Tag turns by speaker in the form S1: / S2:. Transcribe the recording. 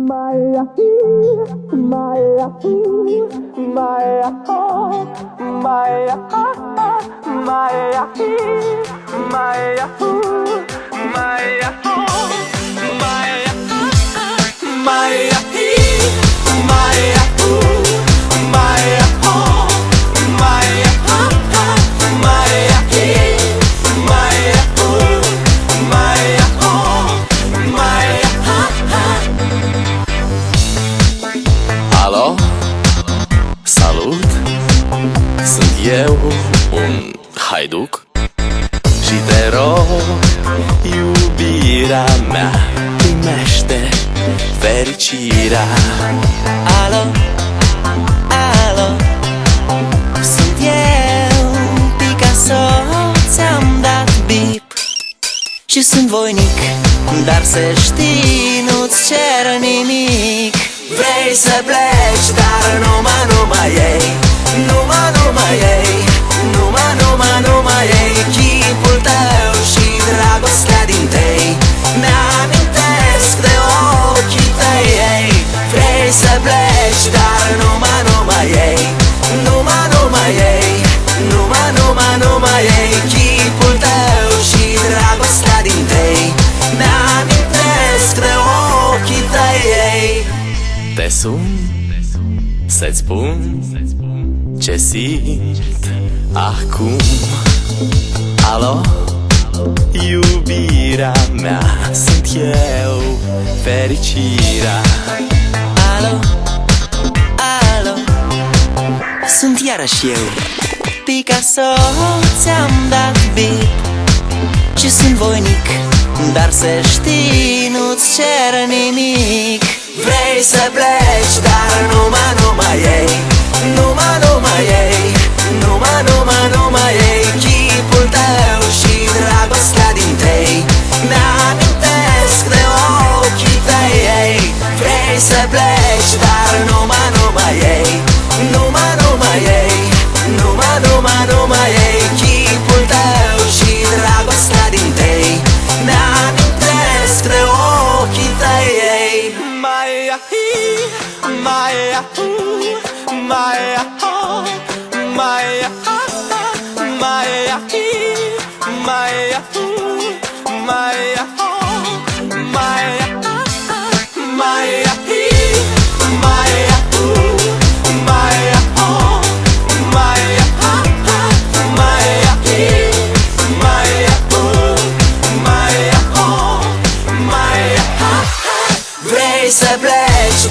S1: Maya, Maya, Maya, Maya, Maya, Maya, Maya, Maya, Maya,
S2: Alo? Salut! Sunt eu, un haiduc și te rog, iubirea mea, primește fericirea.
S3: Alo, alo, sunt eu, Picasso, ți-am dat bip și sunt voinic, dar să știi, nu-ți cer nimic. Vrei să pleci, dar numai ei, numai ei, numai ei, chipul tău și dragostea din tei mi-amintesc de ochii tăi, ei. Vrei să pleci, dar numai ei, numai ei, numai ei, chipul tău și dragostea din tei mi-amintesc de ochii tăi, ei.
S2: Te sun să-ți spun ce simt acum. Alo? Iubirea mea, sunt eu, fericirea.
S3: Alo, alo, sunt iarăși eu, Picasso, ți-am dat bip și sunt voinic, dar să știi, nu-ți cer nimic. Vrei să pleci, dar numai ei, numai ei, numai ei, chipul tău și dragostea din tei mi-amintesc de ochii tăi, ei. Vrei să pleci, dar numai ei, numai ei, numai ei, chipul tău și dragostea din tei mi-amintesc de ochii tăi, ei.
S2: Maya, Maya, Maya, Maya, Maya, Maya, Maya, Maya, Maya,
S3: Vrei să pleci,